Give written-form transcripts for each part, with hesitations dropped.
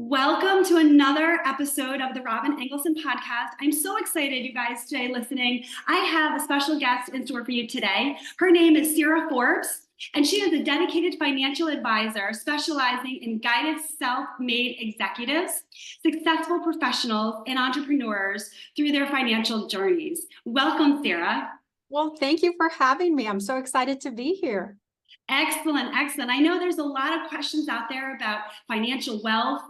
Welcome to another episode of the Robyn Engelson Podcast. I'm so excited, you guys, today listening. I have a special guest in store for you today. Her name is Cira, and she is a dedicated financial advisor specializing in guided self-made executives, successful professionals, and entrepreneurs through their financial journeys. Welcome, Cira. Well, thank you for having me. I'm so excited to be here. Excellent, excellent. I know there's a lot of questions out there about financial wealth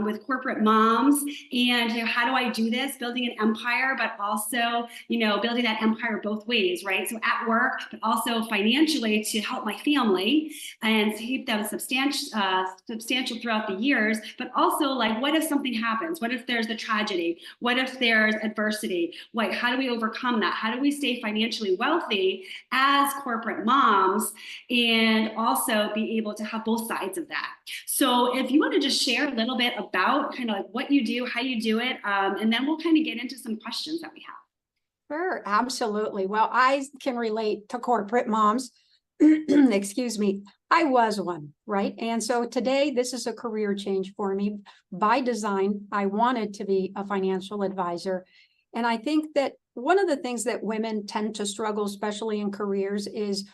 with corporate moms, and how do I do this? Building an empire, but also building that empire both ways, right? So at work, but also financially to help my family and to keep them substantial throughout the years. But also, like, what if something happens? What if there's a tragedy? What if there's adversity? How do we overcome that? How do we stay financially wealthy as corporate moms? And also be able to have both sides of that. So if you want to just share a little bit about kind of like what you do, how you do it, and then we'll kind of get into some questions that we have. Sure, absolutely. Well, I can relate to corporate moms. Excuse me. I was one, right? And so today, this is a career change for me. By design, I wanted to be a financial advisor. And I think that one of the things that women tend to struggle, especially in careers, is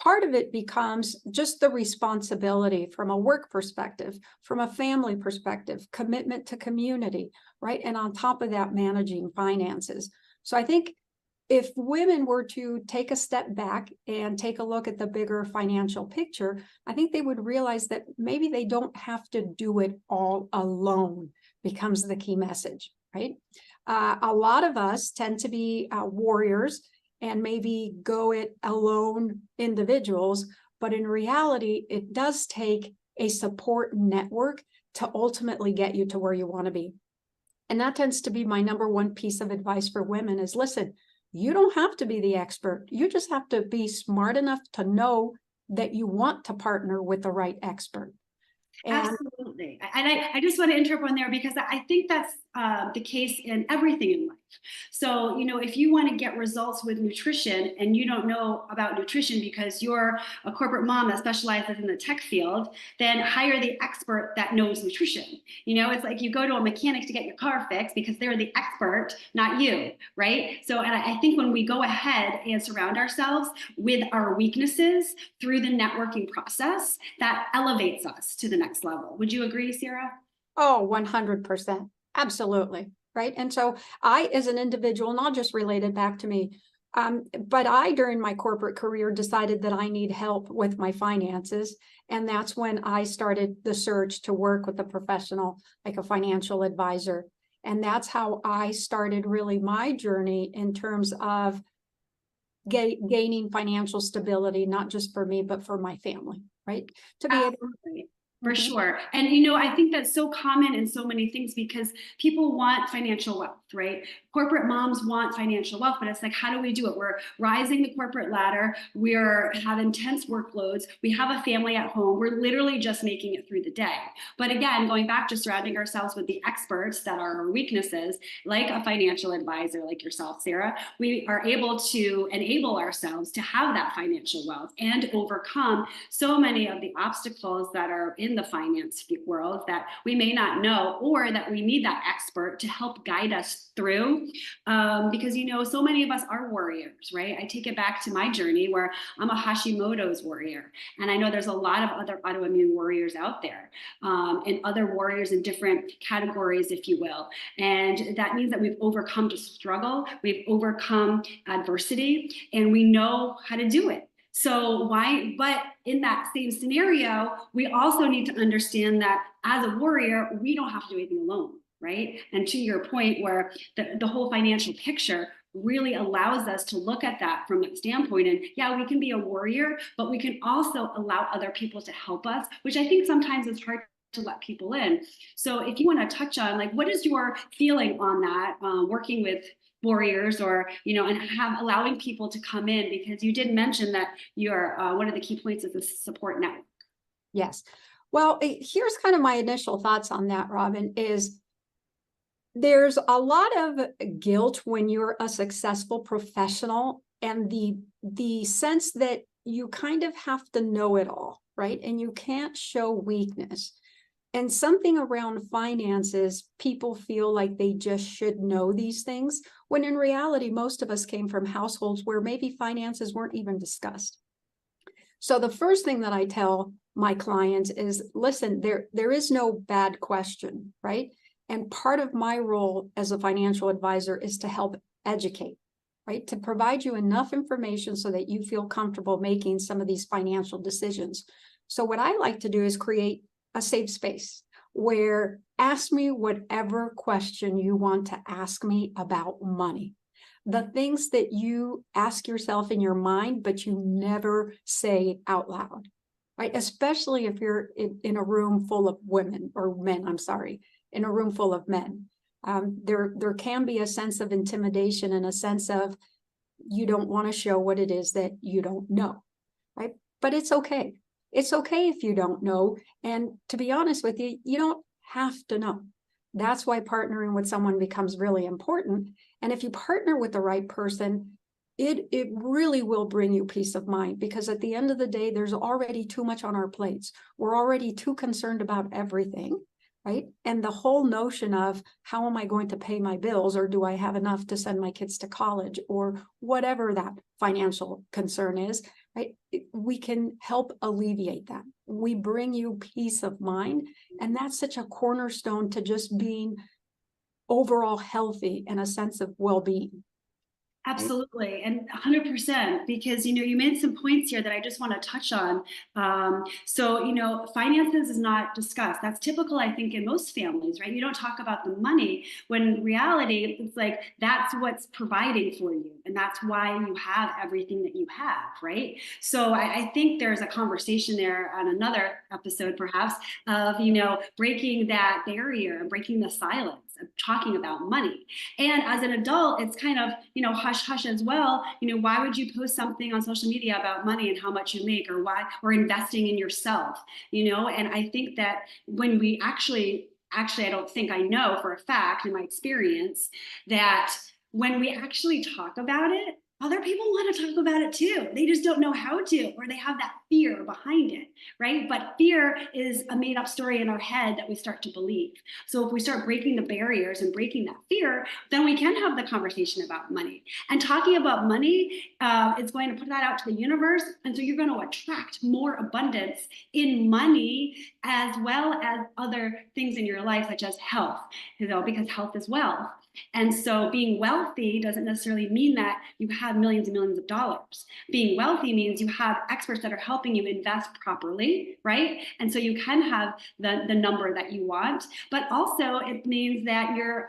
part of it becomes just the responsibility from a work perspective, from a family perspective, commitment to community, right? And on top of that, managing finances. So I think if women were to take a step back and take a look at the bigger financial picture, I think they would realize that maybe they don't have to do it all alone, becomes the key message, right? A lot of us tend to be warriors and maybe go it alone individuals, but in reality, it does take a support network to ultimately get you to where you want to be. And that tends to be my number one piece of advice for women is, listen, you don't have to be the expert. You just have to be smart enough to know that you want to partner with the right expert. Absolutely. And I just want to interrupt on there because I think that's the case in everything in life. So, if you want to get results with nutrition and you don't know about nutrition because you're a corporate mom that specializes in the tech field, then hire the expert that knows nutrition. It's like you go to a mechanic to get your car fixed because they're the expert, not you, right? So, and I think when we go ahead and surround ourselves with our weaknesses through the networking process, that elevates us to the next level. Would you agree, Cira? Oh, 100%. Absolutely. Right. And so I, as an individual, and I'll just relate it back to me, but I, during my corporate career, decided that I need help with my finances. And that's when I started the search to work with a professional, like a financial advisor. And that's how I started really my journey in terms of gaining financial stability, not just for me, but for my family, right? To be able to. For sure. And, I think that's so common in so many things because people want financial wealth, right? Corporate moms want financial wealth, but it's like, how do we do it? We're rising the corporate ladder. We have intense workloads. We have a family at home. We're literally just making it through the day. But again, going back to surrounding ourselves with the experts that are our weaknesses, like a financial advisor like yourself, Cira, we are able to enable ourselves to have that financial wealth and overcome so many of the obstacles that are in the finance world that we may not know, or that we need that expert to help guide us through. Because, so many of us are warriors, right? I take it back to my journey where I'm a Hashimoto's warrior. And I know there's a lot of other autoimmune warriors out there, and other warriors in different categories, if you will. And that means that we've overcome the struggle, we've overcome adversity, and we know how to do it. So but in that same scenario, we also need to understand that as a warrior, we don't have to do anything alone, right? And to your point where the whole financial picture really allows us to look at that from that standpoint. And yeah, we can be a warrior, but we can also allow other people to help us, which I think sometimes is hard to let people in. So if you want to touch on, like, what is your feeling on that, working with warriors, or and allowing people to come in, because you did mention that you're one of the key points is the support network. Yes. Well, here's kind of my initial thoughts on that, Robyn, is there's a lot of guilt when you're a successful professional, and the sense that you kind of have to know it all, right? And you can't show weakness. And something around finances, people feel like they just should know these things, when in reality, most of us came from households where maybe finances weren't even discussed. So the first thing that I tell my clients is, listen, there is no bad question, right? And part of my role as a financial advisor is to help educate, right? To provide you enough information so that you feel comfortable making some of these financial decisions. So what I like to do is create a safe space where ask me whatever question you want to ask me about money. The things that you ask yourself in your mind, but you never say out loud, right? Especially if you're in a room full of women or men, I'm sorry, in a room full of men. There can be a sense of intimidation and a sense of you don't want to show what it is that you don't know, right? But it's okay. It's okay if you don't know. And to be honest with you, you don't have to know. That's why partnering with someone becomes really important. And if you partner with the right person, it really will bring you peace of mind, because at the end of the day, there's already too much on our plates. We're already too concerned about everything, right? And the whole notion of how am I going to pay my bills, or do I have enough to send my kids to college, or whatever that financial concern is, right? We can help alleviate that. We bring you peace of mind. And that's such a cornerstone to just being overall healthy and a sense of well-being. Absolutely, and 100%, because you made some points here that I just want to touch on. So finances is not discussed. That's typical, I think, in most families, right? You don't talk about the money, when in reality, it's like that's what's providing for you, and that's why you have everything that you have, right? So I think there's a conversation there on another episode, perhaps, of breaking that barrier and breaking the silence of talking about money. And as an adult, it's kind of hush hush as well. Why would you post something on social media about money and how much you make, or why, or investing in yourself? And I think that when we actually, I don't think, I know for a fact in my experience, that when we actually talk about it, other people want to talk about it too. They just don't know how to, or they have that fear behind it, right? But fear is a made up story in our head that we start to believe. So if we start breaking the barriers and breaking that fear, then we can have the conversation about money. And talking about money is going to put that out to the universe. And so you're going to attract more abundance in money, as well as other things in your life, such as health, because health is wealth. And so being wealthy doesn't necessarily mean that you have millions and millions of dollars. Being wealthy means you have experts that are helping you invest properly, right? And so you can have the number that you want, but also it means that you're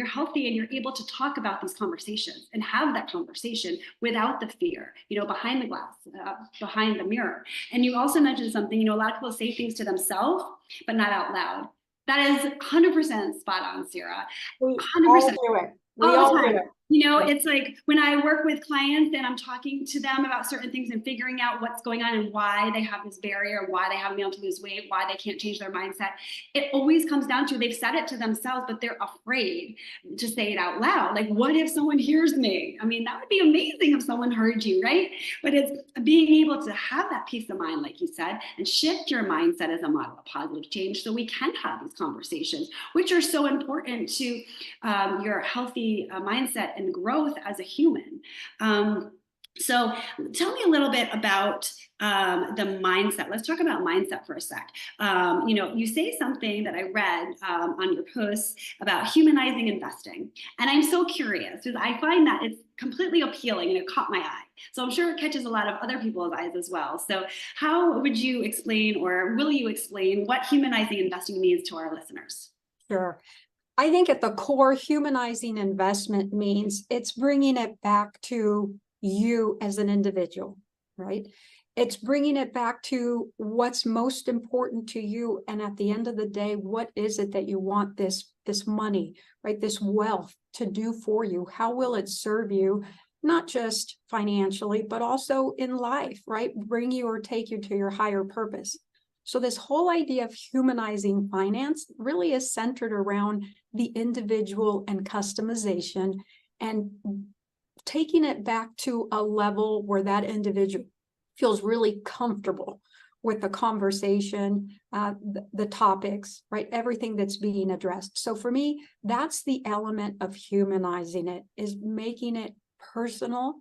healthy and you're able to talk about these conversations and have that conversation without the fear, behind the glass, behind the mirror. And you also mentioned something, a lot of people say things to themselves, but not out loud. That is 100% spot on, Cira. 100%. Do it. All the time. It's like when I work with clients and I'm talking to them about certain things and figuring out what's going on and why they have this barrier, why they haven't been able to lose weight, why they can't change their mindset. It always comes down to they've said it to themselves, but they're afraid to say it out loud. Like, what if someone hears me? I mean, that would be amazing if someone heard you, right? But it's being able to have that peace of mind, like you said, and shift your mindset as a model of positive change so we can have these conversations, which are so important to your healthy mindset and growth as a human. So tell me a little bit about the mindset. Let's talk about mindset for a sec. You say something that I read on your posts about humanizing investing. And I'm so curious because I find that it's completely appealing and it caught my eye. So I'm sure it catches a lot of other people's eyes as well. So how would you explain, or will you explain, what humanizing investing means to our listeners? Sure. I think at the core, humanizing investment means it's bringing it back to you as an individual, right? It's bringing it back to what's most important to you. And at the end of the day, what is it that you want this money, right? This wealth to do for you? How will it serve you, not just financially, but also in life, right? Bring you or take you to your higher purpose. So this whole idea of humanizing finance really is centered around the individual and customization, and taking it back to a level where that individual feels really comfortable with the conversation, the topics, right? Everything that's being addressed. So for me, that's the element of humanizing it, is making it personal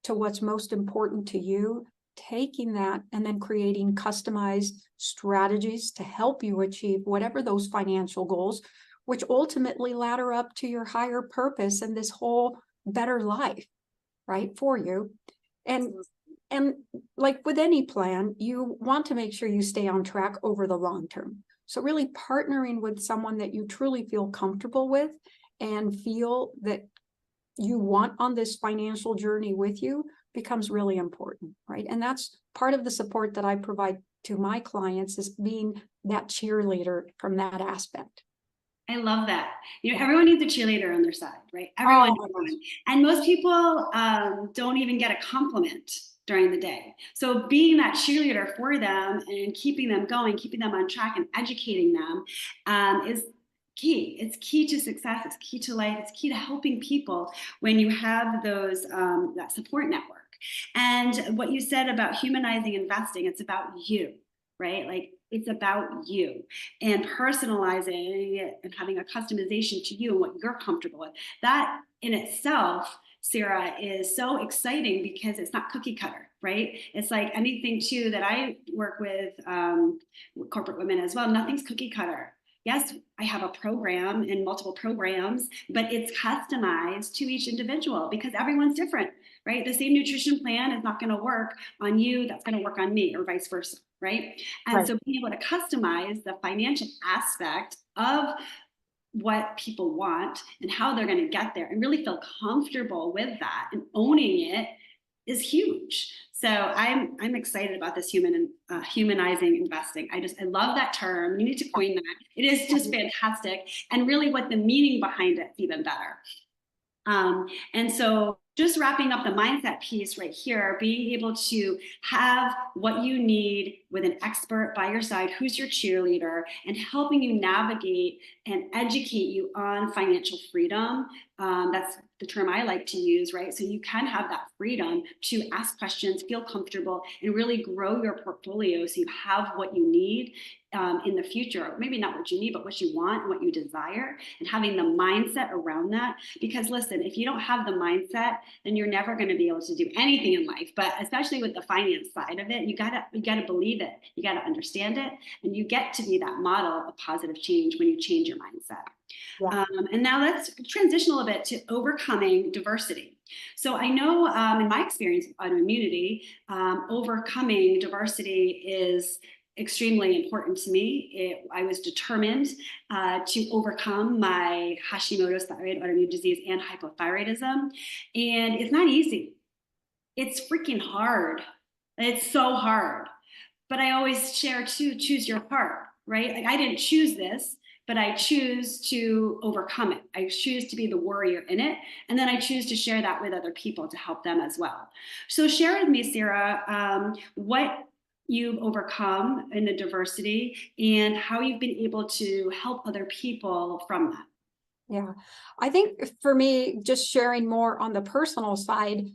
to what's most important to you, taking that and then creating customized strategies to help you achieve whatever those financial goals, which ultimately ladder up to your higher purpose and this whole better life, right, for you. And like with any plan, you want to make sure you stay on track over the long term. So really partnering with someone that you truly feel comfortable with and feel that you want on this financial journey with you becomes really important, right? And that's part of the support that I provide to my clients, is being that cheerleader from that aspect. I love that. Everyone needs a cheerleader on their side, right? Everyone. And most people don't even get a compliment during the day. So being that cheerleader for them and keeping them going, keeping them on track and educating them is key. It's key to success. It's key to life. It's key to helping people when you have those that support network. And what you said about humanizing investing, it's about you, right? Like, it's about you and personalizing it and having a customization to you and what you're comfortable with. That in itself, Cira, is so exciting because it's not cookie cutter, right? It's like anything too that I work with corporate women as well. Nothing's cookie cutter. Yes, I have a program and multiple programs, but it's customized to each individual because everyone's different, right? The same nutrition plan is not going to work on you. That's going to work on me, or vice versa, right? And so being able to customize the financial aspect of what people want and how they're going to get there and really feel comfortable with that and owning it is huge. So I'm excited about this humanizing investing. I love that term. You need to coin that. It is just fantastic, and really what the meaning behind it is even better. And so just wrapping up the mindset piece right here, being able to have what you need with an expert by your side who's your cheerleader and helping you navigate and educate you on financial freedom. That's the term I like to use, right? So you can have that freedom to ask questions, feel comfortable, and really grow your portfolio so you have what you need in the future. Maybe not what you need, but what you want and what you desire, and having the mindset around that. Because listen, if you don't have the mindset, then you're never going to be able to do anything in life. But especially with the finance side of it, you gotta believe it, you gotta understand it, and you get to be that model of positive change when you change your mindset. Yeah. And now let's transition a little bit to overcoming diversity. So I know in my experience with autoimmunity, overcoming diversity is extremely important to me. I was determined to overcome my Hashimoto's thyroid autoimmune disease and hypothyroidism. And it's not easy. It's freaking hard. It's so hard. But I always share too, choose your heart, right? Like, I didn't choose this, but I choose to overcome it. I choose to be the warrior in it. And then I choose to share that with other people to help them as well. So share with me, Cira, what you've overcome in the diversity and how you've been able to help other people from that. Yeah, I think for me, just sharing more on the personal side,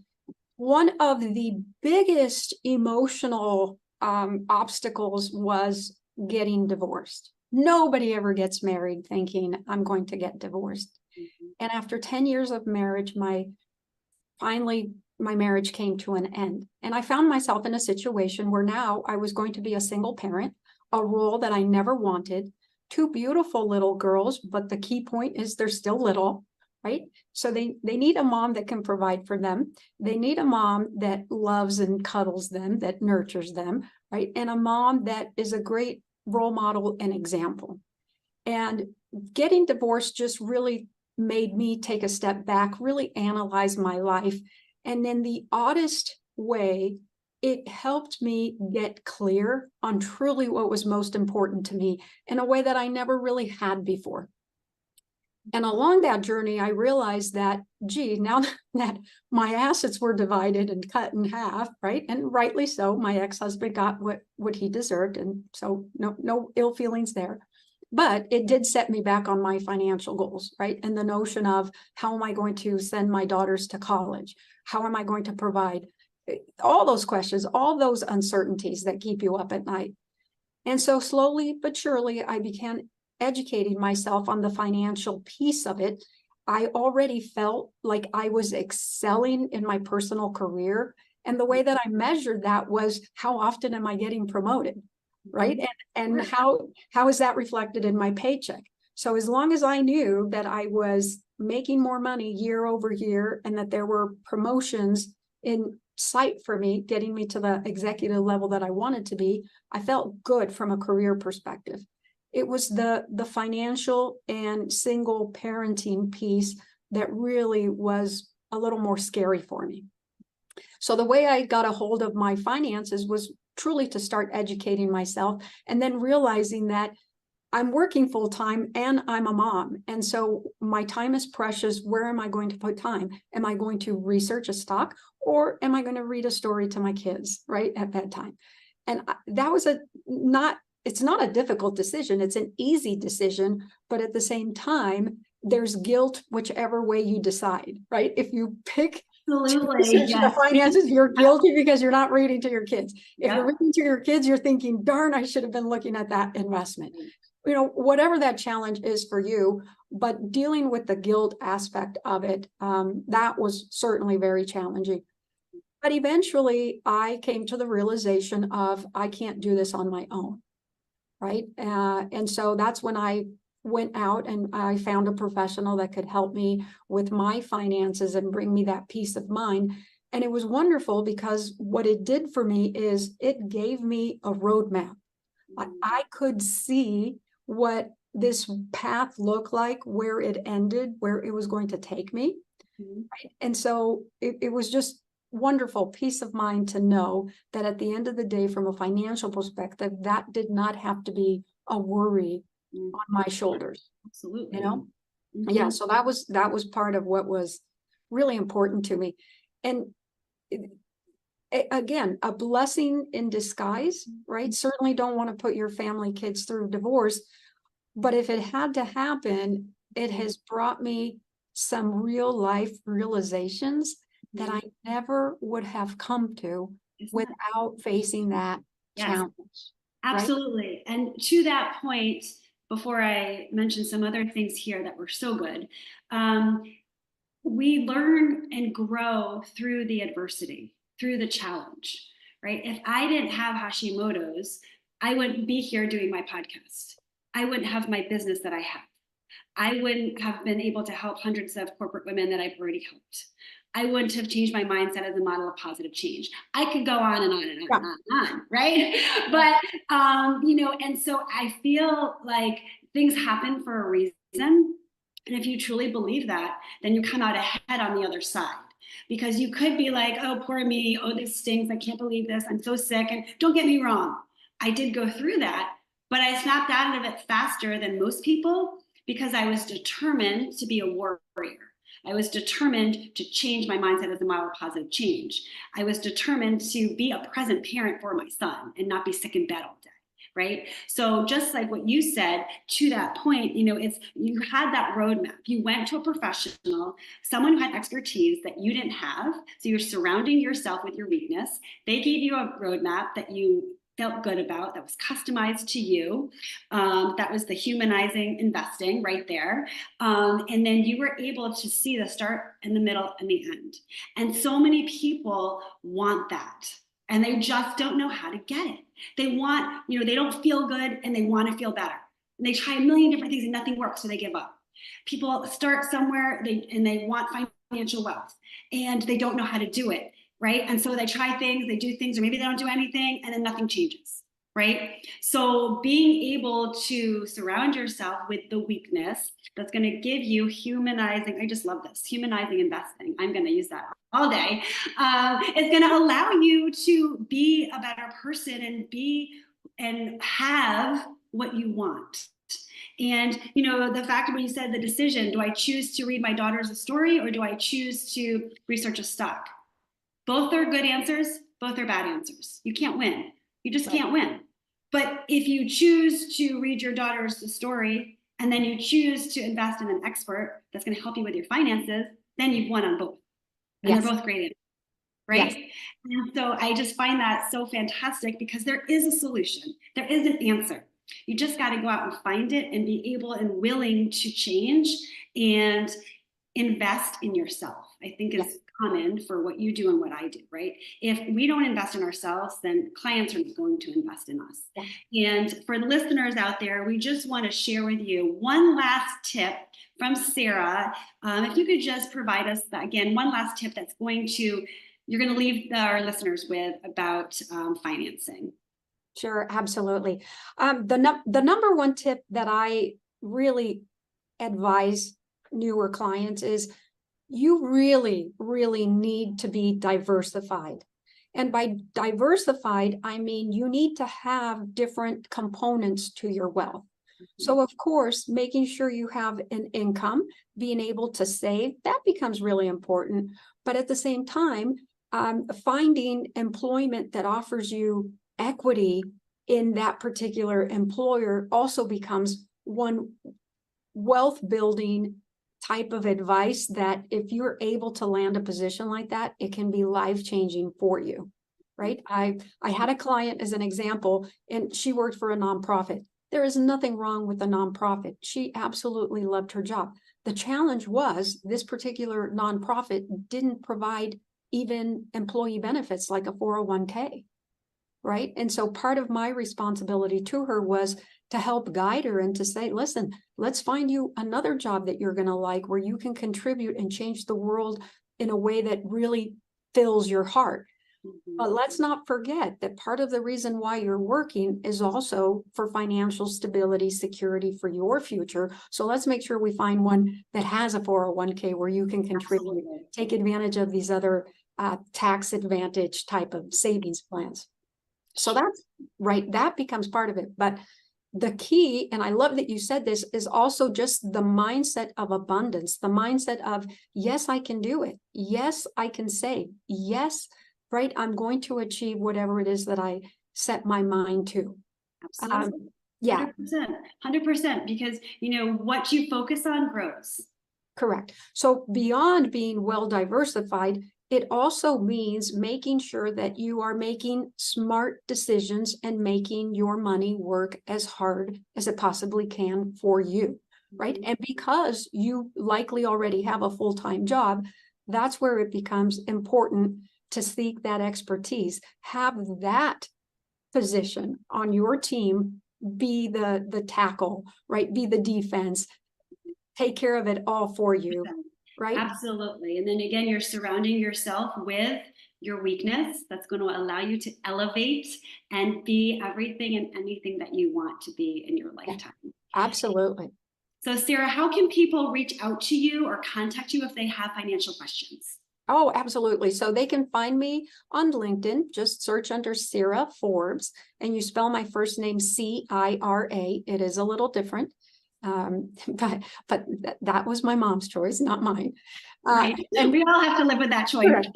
one of the biggest emotional obstacles was getting divorced. Nobody ever gets married thinking I'm going to get divorced. Mm-hmm. And after 10 years of marriage, my marriage came to an end. And I found myself in a situation where now I was going to be a single parent, a role that I never wanted, 2 beautiful little girls, but the key point is they're still little, right? So they need a mom that can provide for them. They need a mom that loves and cuddles them, that nurtures them, right? And a mom that is a great role model and example. And getting divorced just really made me take a step back, really analyze my life. And in the oddest way, it helped me get clear on truly what was most important to me in a way that I never really had before. And along that journey, I realized that, gee, now that my assets were divided and cut in half, right? And rightly so, my ex-husband got what he deserved. And so no ill feelings there. But it did set me back on my financial goals, right? And the notion of, how am I going to send my daughters to college? How am I going to provide? all those questions, all those uncertainties that keep you up at night. And so slowly but surely, I began educating myself on the financial piece of it. I already felt like I was excelling in my personal career. And the way that I measured that was, how often am I getting promoted? Right. And how is that reflected in my paycheck? So as long as I knew that I was making more money year over year, and that there were promotions in sight for me, getting me to the executive level that I wanted to be, I felt good from a career perspective. It was the financial and single parenting piece that really was a little more scary for me. So the way I got a hold of my finances was truly to start educating myself, and then realizing that I'm working full time and I'm a mom. And so my time is precious. Where am I going to put time? Am I going to research a stock, or am I going to read a story to my kids, right, at bedtime? And that was it's not a difficult decision. It's an easy decision. But at the same time, there's guilt whichever way you decide, right? If you pick the finances, you're guilty because you're not reading to your kids. If you're reading to your kids, you're thinking, darn, I should have been looking at that investment. Whatever that challenge is for you, but dealing with the guilt aspect of it, that was certainly very challenging. But eventually I came to the realization of, I can't do this on my own, right? And so that's when I went out and I found a professional that could help me with my finances and bring me that peace of mind. And it was wonderful, because what it did for me is it gave me a roadmap. I could see what this path looked like, where it ended, where it was going to take me. Right? And so it was just wonderful peace of mind to know that at the end of the day, from a financial perspective, that did not have to be a worry on my shoulders. Absolutely. Yeah. So that was part of what was really important to me. And again, a blessing in disguise, right? Certainly don't want to put your family, kids through divorce, but if it had to happen, it has brought me some real life realizations that I never would have come to without facing that challenge. Absolutely. Right? And to that point, before I mention some other things here that were so good, we learn and grow through the adversity, through the challenge, right? If I didn't have Hashimoto's, I wouldn't be here doing my podcast. I wouldn't have my business that I have. I wouldn't have been able to help hundreds of corporate women that I've already helped. I wouldn't have changed my mindset as a model of positive change. I could go on and on and on and on, right? But, and so I feel like things happen for a reason. And if you truly believe that, then you come out ahead on the other side. Because you could be like, oh, poor me. Oh, this stinks. I can't believe this. I'm so sick. And don't get me wrong, I did go through that, but I snapped out of it faster than most people, because I was determined to be a warrior. I was determined to change my mindset as a model of positive change. I was determined to be a present parent for my son and not be sick in bed all day. Right. So just like what you said, to that point, you had that roadmap. You went to a professional, someone who had expertise that you didn't have. So you're surrounding yourself with your weakness. They gave you a roadmap that you felt good about, that was customized to you. That was the humanizing investing right there. And then you were able to see the start and the middle and the end. And so many people want that, and they just don't know how to get it. They want, they don't feel good and they want to feel better. And they try a million different things and nothing works, so they give up. People start somewhere and they want financial wealth and they don't know how to do it. Right. And so they try things, they do things, or maybe they don't do anything, and then nothing changes. Right. So being able to surround yourself with the weakness that's going to give you humanizing. I just love this, humanizing investing. I'm going to use that all day. It's going to allow you to be a better person and have what you want. And, the fact when you said the decision, do I choose to read my daughter's a story, or do I choose to research a stock? Both are good answers. Both are bad answers. You can't win. You just can't win. But if you choose to read your daughter's story, and then you choose to invest in an expert that's going to help you with your finances, then you've won on both. And they're both great answers. right? Yes. And so I just find that so fantastic because there is a solution. There is an answer. You just got to go out and find it and be able and willing to change and invest in yourself. I think is common for what you do and what I do, right? If we don't invest in ourselves, then clients are not going to invest in us. Yeah. And for the listeners out there, we just want to share with you one last tip from Cira. If you could just provide us, again, one last tip that's you're going to leave our listeners with about financing. Sure, absolutely. The number one tip that I really advise newer clients is you really, really need to be diversified. And by diversified, I mean you need to have different components to your wealth. So of course, making sure you have an income, being able to save, that becomes really important. But at the same time, finding employment that offers you equity in that particular employer also becomes one wealth building type of advice that if you're able to land a position like that, it can be life-changing for you, right? I had a client as an example, and she worked for a nonprofit. There is nothing wrong with a nonprofit. She absolutely loved her job. The challenge was this particular nonprofit didn't provide even employee benefits like a 401k, right? And so part of my responsibility to her was to help guide her and to say, listen, let's find you another job that you're going to like, where you can contribute and change the world in a way that really fills your heart. But let's not forget that part of the reason why you're working is also for financial stability, security for your future. So let's make sure we find one that has a 401k where you can contribute, take advantage of these other tax advantage type of savings plans. So that's right. That becomes part of it. But the key, and I love that you said this, is also just the mindset of abundance, the mindset of, yes, I can do it. Yes, I can save. Yes, right, I'm going to achieve whatever it is that I set my mind to. Absolutely. Yeah. 100%, because what you focus on grows. Correct. So beyond being well diversified, it also means making sure that you are making smart decisions and making your money work as hard as it possibly can for you, right? And because you likely already have a full-time job, that's where it becomes important to seek that expertise. Have that position on your team be the tackle, right? Be the defense. Take care of it all for you, right? Absolutely. And then again, you're surrounding yourself with your weakness that's going to allow you to elevate and be everything and anything that you want to be in your lifetime. Absolutely. So Cira, how can people reach out to you or contact you if they have financial questions? Oh, absolutely. So they can find me on LinkedIn. Just search under Cira Forbes, and you spell my first name C-I-R-A. It is a little different. But that was my mom's choice, not mine. Right. And we all have to live with that choice.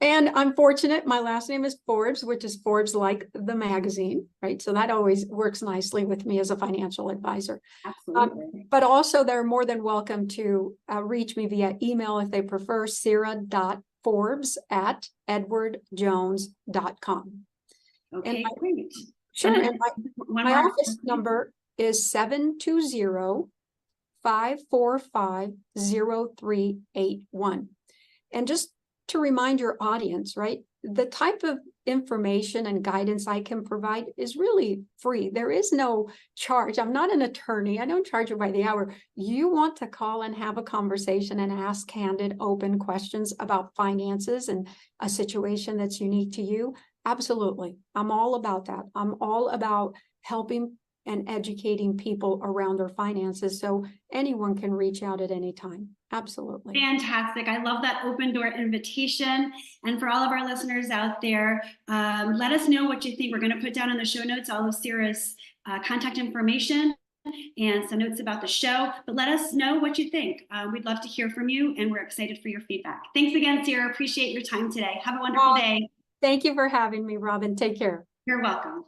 And I'm fortunate. My last name is Forbes, which is Forbes like the magazine, right? So that always works nicely with me as a financial advisor. Absolutely. But also they're more than welcome to reach me via email if they prefer, cira.forbes@edwardjones.com. Okay, great. Sure. And my office number is 720-545-0381. And just to remind your audience, right, the type of information and guidance I can provide is really free. There is no charge. I'm not an attorney. I don't charge you by the hour. You want to call and have a conversation and ask candid, open questions about finances and a situation that's unique to you. Absolutely. I'm all about that. I'm all about helping and educating people around their finances, so anyone can reach out at any time. Absolutely. Fantastic. I love that open door invitation. And for all of our listeners out there, let us know what you think. We're going to put down in the show notes all of Cira's contact information and some notes about the show, but let us know what you think. We'd love to hear from you, and we're excited for your feedback. Thanks again, Cira. Appreciate your time today. Have a wonderful day. Thank you for having me, Robyn. Take care. You're welcome.